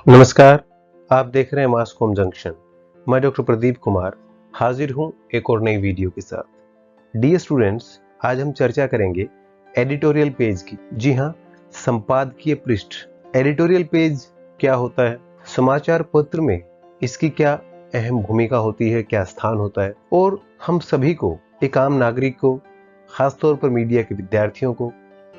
नमस्कार, आप देख रहे हैं मास कॉम जंक्शन। मैं डॉक्टर प्रदीप कुमार हाजिर हूं एक और नई वीडियो के साथ। डियर स्टूडेंट्स, आज हम चर्चा करेंगे एडिटोरियल पेज की। जी हां, संपादकीय पृष्ठ। एडिटोरियल पेज क्या होता है, समाचार पत्र में इसकी क्या अहम भूमिका होती है, क्या स्थान होता है, और हम सभी को, एक आम नागरिक को, खासतौर पर मीडिया के विद्यार्थियों को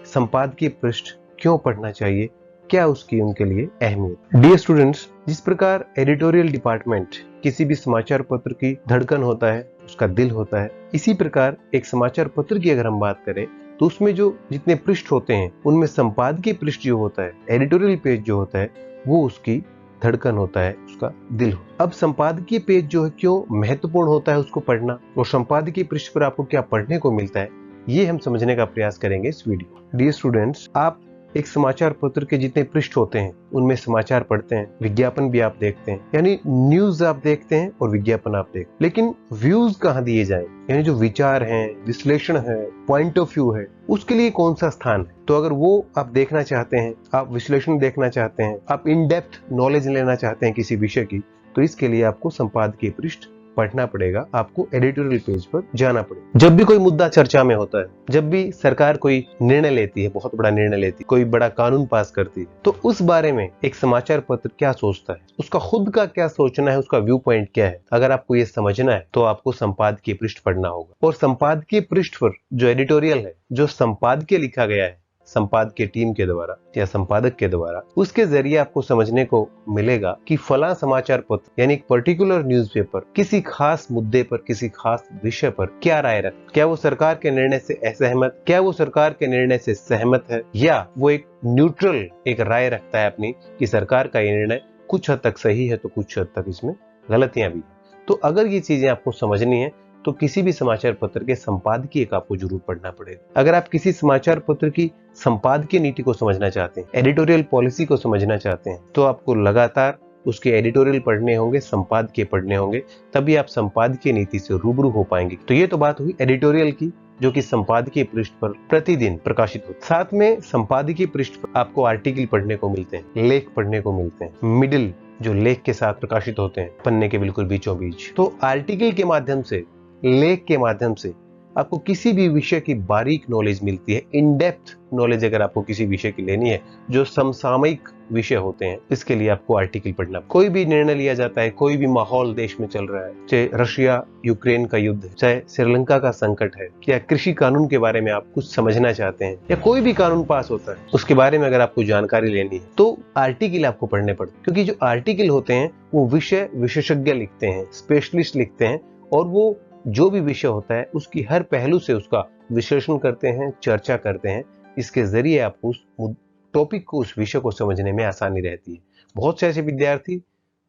संपादकीय पृष्ठ क्यों पढ़ना चाहिए, क्या उसकी उनके लिए अहमियत। डियर स्टूडेंट्स, जिस प्रकार एडिटोरियल डिपार्टमेंट किसी भी समाचार पत्र की धड़कन होता है, उसका दिल होता है, इसी प्रकार एक समाचार पत्र की अगर हम बात करें तो उसमें जो जितने पृष्ठ होते हैं उनमें संपादकीय पृष्ठ जो होता है, एडिटोरियल पेज जो होता है, वो उसकी धड़कन होता है, उसका दिल। अब संपादकीय पेज जो है क्यों महत्वपूर्ण होता है उसको पढ़ना, और संपादकीय पृष्ठ पर आपको क्या पढ़ने को मिलता है, ये हम समझने का प्रयास करेंगे इस वीडियो। डियर स्टूडेंट्स, आप एक समाचार पत्र के जितने पृष्ठ होते हैं उनमें समाचार पढ़ते हैं, विज्ञापन भी आप देखते हैं, यानी न्यूज आप देखते हैं और विज्ञापन आप देखते हैं, लेकिन व्यूज कहाँ दिए जाए, यानी जो विचार हैं, विश्लेषण है, पॉइंट ऑफ व्यू है, उसके लिए कौन सा स्थान है। तो अगर वो आप देखना चाहते हैं, आप विश्लेषण देखना चाहते हैं, आप इन डेप्थ नॉलेज लेना चाहते हैं किसी विषय की, तो इसके लिए आपको संपादकीय पृष्ठ पढ़ना पड़ेगा, आपको एडिटोरियल पेज पर जाना पड़ेगा। जब भी कोई मुद्दा चर्चा में होता है, जब भी सरकार कोई निर्णय लेती है, बहुत बड़ा निर्णय लेती है, कोई बड़ा कानून पास करती है, तो उस बारे में एक समाचार पत्र क्या सोचता है, उसका खुद का क्या सोचना है, उसका व्यू पॉइंट क्या है, अगर आपको ये समझना है तो आपको संपादकीय पृष्ठ पढ़ना होगा। और संपादकीय पृष्ठ पर जो एडिटोरियल है, जो संपादकीय लिखा गया है संपादकीय टीम के द्वारा या संपादक के द्वारा, उसके जरिए आपको समझने को मिलेगा कि फला समाचार पत्र यानी एक पर्टिकुलर न्यूज़पेपर किसी खास मुद्दे पर, किसी खास विषय पर क्या राय रखता, क्या वो सरकार के निर्णय से असहमत, क्या वो सरकार के निर्णय से सहमत है, या वो एक न्यूट्रल एक राय रखता है अपनी कि सरकार का ये निर्णय कुछ हद तक सही है तो कुछ हद तक इसमें गलतियां भी है। तो अगर ये चीजें आपको समझनी है तो किसी भी समाचार पत्र के संपादकीय का आपको जरूर पढ़ना पड़ेगा। अगर आप किसी समाचार पत्र की संपादकीय नीति को समझना चाहते हैं, एडिटोरियल पॉलिसी को समझना चाहते हैं, तो आपको लगातार उसके एडिटोरियल पढ़ने होंगे, संपादकीय पढ़ने होंगे, तभी आप संपादकीय नीति से रूबरू हो पाएंगे। तो ये तो बात हुई एडिटोरियल की, जो कि संपादकीय पृष्ठ पर प्रतिदिन प्रकाशित होते। साथ में संपादकीय पृष्ठ पर आपको आर्टिकल पढ़ने को मिलते हैं, लेख पढ़ने को मिलते हैं, मिडिल जो लेख के साथ प्रकाशित होते हैं पन्ने के बिल्कुल बीचों बीच। तो आर्टिकल के माध्यम से, लेख के माध्यम से आपको किसी भी विषय की बारीक नॉलेज मिलती है। इन डेप्थ नॉलेज अगर आपको किसी विषय की लेनी है, जो समसामयिक विषय होते हैं, इसके लिए आपको आर्टिकल पढ़ना। कोई भी निर्णय लिया जाता है, कोई भी माहौल देश में चल रहा है, चाहे रशिया यूक्रेन का युद्ध है, चाहे श्रीलंका का संकट है, या कृषि कानून के बारे में आप कुछ समझना चाहते हैं, या कोई भी कानून पास होता है उसके बारे में अगर आपको जानकारी लेनी है, तो आर्टिकल आपको पढ़ने पड़ते हैं। क्योंकि जो आर्टिकल होते हैं वो विषय विशेषज्ञ लिखते हैं, स्पेशलिस्ट लिखते हैं, और वो जो भी विषय होता है उसकी हर पहलू से उसका विश्लेषण करते हैं, चर्चा करते हैं। इसके जरिए आपको उस टॉपिक को, उस विषय को समझने में आसानी रहती है। बहुत से ऐसे विद्यार्थी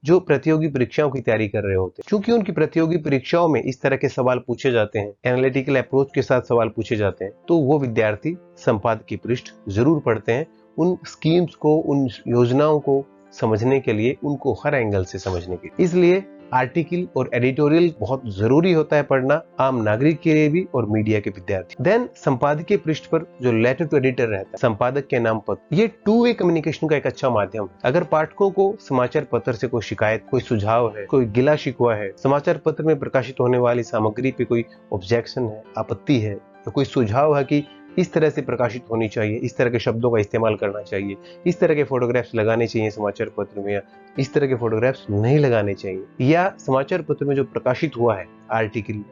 जो प्रतियोगी परीक्षाओं की तैयारी कर रहे होते हैं, क्योंकि उनकी प्रतियोगी परीक्षाओं में इस तरह के सवाल पूछे जाते हैं, एनालिटिकल अप्रोच के साथ सवाल पूछे जाते हैं, तो वो विद्यार्थी संपादकीय पृष्ठ जरूर पढ़ते हैं, उन स्कीम्स को, उन योजनाओं को समझने के लिए, उनको हर एंगल से समझने के लिए। इसलिए आर्टिकल और एडिटोरियल बहुत जरूरी होता है पढ़ना, आम नागरिक के लिए भी और मीडिया के विद्यार्थी। देन संपादकीय पृष्ठ पर जो लेटर टू एडिटर रहता है, संपादक के नाम पत्र, ये टू वे कम्युनिकेशन का एक अच्छा माध्यम है। अगर पाठकों को समाचार पत्र से कोई शिकायत, कोई सुझाव है, कोई गिला शिकवा है, समाचार पत्र में प्रकाशित होने वाली सामग्री पे कोई ऑब्जेक्शन है, आपत्ति है, या कोई सुझाव है कि इस तरह से प्रकाशित होनी चाहिए, इस तरह के शब्दों का इस्तेमाल करना चाहिए, इस तरह के फोटोग्राफ्स लगाने चाहिए समाचार पत्र में, या इस तरह के फोटोग्राफ्स नहीं लगाने चाहिए, या समाचार पत्र में जो प्रकाशित हुआ है आर्टिकल,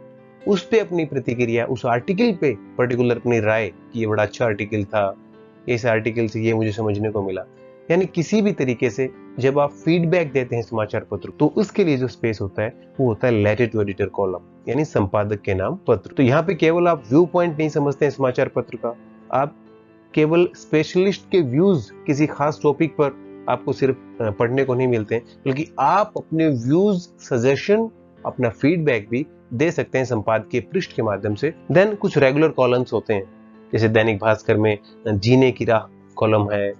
उस पे अपनी प्रतिक्रिया, उस आर्टिकल पे पर्टिकुलर अपनी राय कि ये बड़ा अच्छा आर्टिकल था, इस आर्टिकल से ये मुझे समझने को मिला, यानी किसी भी तरीके से जब आप फीडबैक देते हैं समाचार पत्र, तो उसके लिए जो स्पेस होता है वो होता है लेटर टू एडिटर कॉलम, यानी संपादक के नाम पत्र। तो यहाँ पे केवल आप व्यू पॉइंट नहीं समझते हैं समाचार पत्र का, आप केवल स्पेशलिस्ट के व्यूज किसी खास टॉपिक पर आपको सिर्फ पढ़ने को नहीं मिलते हैं, बल्कि आप अपने व्यूज, सजेशन, अपना फीडबैक भी दे सकते हैं संपादकीय पृष्ठ के माध्यम से। देन कुछ रेगुलर कॉलम्स होते हैं, जैसे दैनिक भास्कर में जीने की राह कॉलम है,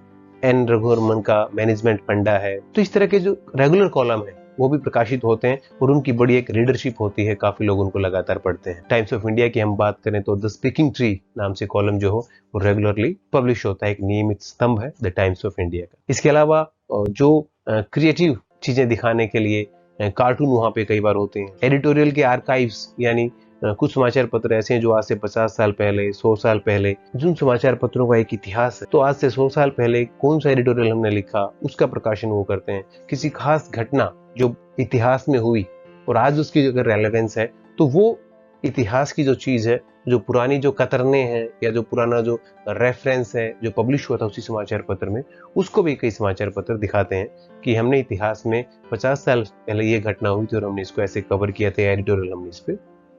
एन रघुवर्मन का मैनेजमेंट फंडा है। तो इस तरह के जो रेगुलर कॉलम है वो भी प्रकाशित होते हैं, और उनकी बड़ी एक रीडरशिप होती है, काफी लोग उनको लगातार पढ़ते हैं। टाइम्स ऑफ इंडिया की हम बात करें तो द स्पीकिंग ट्री नाम से कॉलम जो हो वो रेगुलरली पब्लिश होता है, एक नियमित स्तंभ है द टाइम्स ऑफ इंडिया का। इसके अलावा जो क्रिएटिव चीजें दिखाने के लिए कार्टून वहाँ पे कई बार होते हैं। एडिटोरियल के आर्काइव्स यानी कुछ समाचार पत्र ऐसे हैं जो आज से 50 साल पहले, 100 साल पहले, जिन समाचार पत्रों का एक इतिहास है, तो आज से 100 साल पहले कौन सा एडिटोरियल हमने लिखा उसका प्रकाशन वो करते हैं। किसी खास घटना जो इतिहास में हुई और आज उसकी अगर रेलेवेंस है, तो वो इतिहास की जो चीज है, जो पुरानी जो कतरने हैं या जो पुराना जो रेफरेंस है जो पब्लिश हुआ था उसी समाचार पत्र में, उसको भी कई समाचार पत्र दिखाते हैं कि हमने इतिहास में 50 साल पहले ये घटना हुई थी और हमने इसको ऐसे कवर किया था, एडिटोरियल हमने इस पे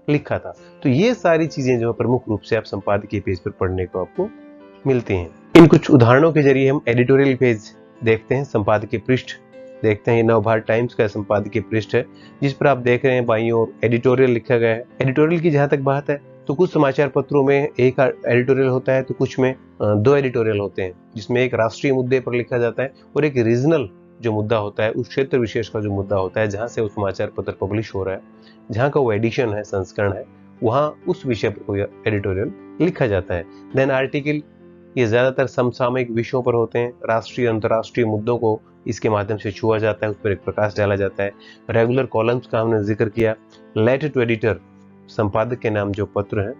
लिखा था। तो ये सारी चीजें जो प्रमुख रूप से आप संपादकीय पेज पर पढ़ने को आपको मिलती हैं। इन कुछ उदाहरणों के जरिए हम एडिटोरियल पेज देखते हैं। संपादकीय पृष्ठ देखते हैं। ये नवभारत टाइम्स का संपादकीय पृष्ठ है जिस पर आप देख रहे हैं बाईं ओर एडिटोरियल लिखा गया है। एडिटोरियल की जहां तक बात है तो कुछ समाचार पत्रों में एक एडिटोरियल होता है तो कुछ में 2 एडिटोरियल होते हैं, जिसमें एक राष्ट्रीय मुद्दे पर लिखा जाता है और एक रीजनल जो मुद्दा होता है, उस क्षेत्र विशेष का जो मुद्दा होता है जहां से वो समाचार पत्र पब्लिश हो रहा है, जहां का वो एडिशन है, संस्करण है, वहां उस विषय पर कोई एडिटोरियल लिखा जाता है। देन आर्टिकल, ये ज्यादातर समसामयिक विषयों पर होते हैं। राष्ट्रीय अंतर्राष्ट्रीय मुद्दों को इसके माध्यम से छुआ जाता है, उस पर एक प्रकाश डाला जाता है। रेगुलर कॉलम्स का हमने जिक्र किया। लेटर टू एडिटर, संपादक के नाम जो पत्र हैं,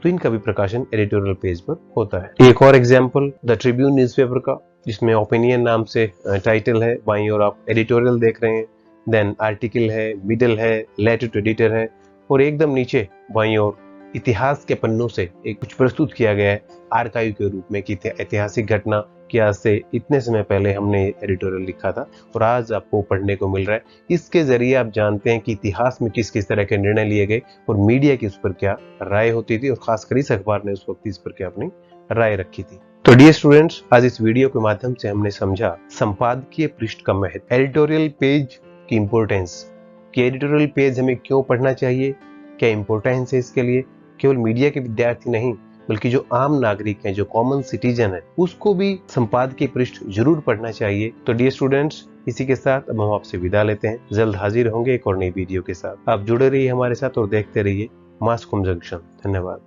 तो इनका भी प्रकाशन एडिटोरियल पेज पर होता है। एक और एग्जाम्पल द ट्रिब्यून न्यूज़पेपर का, जिसमें ओपिनियन नाम से टाइटल है, बाईं ओर आप एडिटोरियल देख रहे हैं। देन आर्टिकल है, मिडल है, लेटर टू एडिटर है और एकदम नीचे बाईं ओर इतिहास के पन्नों से एक कुछ प्रस्तुत किया गया है आर्काइव के रूप में कि ऐतिहासिक घटना कि आज से इतने समय पहले हमने एडिटोरियल लिखा था और आज आपको पढ़ने को मिल रहा है। इसके जरिए आप जानते हैं कि इतिहास में किस किस तरह के निर्णय लिए गए और मीडिया की उस पर क्या राय होती थी और खासकर इस अखबार ने उस वक्त इस पर क्या अपनी राय रखी थी। तो डियर स्टूडेंट्स, आज इस वीडियो के माध्यम से हमने समझा संपादकीय पृष्ठ का महत्व, एडिटोरियल पेज की इंपोर्टेंस, कि एडिटोरियल पेज हमें क्यों पढ़ना चाहिए, क्या इंपोर्टेंस है इसके लिए। केवल मीडिया के विद्यार्थी नहीं बल्कि जो आम नागरिक हैं, जो कॉमन सिटीजन है, उसको भी संपादकीय पृष्ठ जरूर पढ़ना चाहिए। तो डियर स्टूडेंट्स, इसी के साथ अब हम आपसे विदा लेते हैं। जल्द हाजिर होंगे एक और नई वीडियो के साथ। आप जुड़े रहिए हमारे साथ और देखते रहिए मास कॉम जंक्शन। धन्यवाद।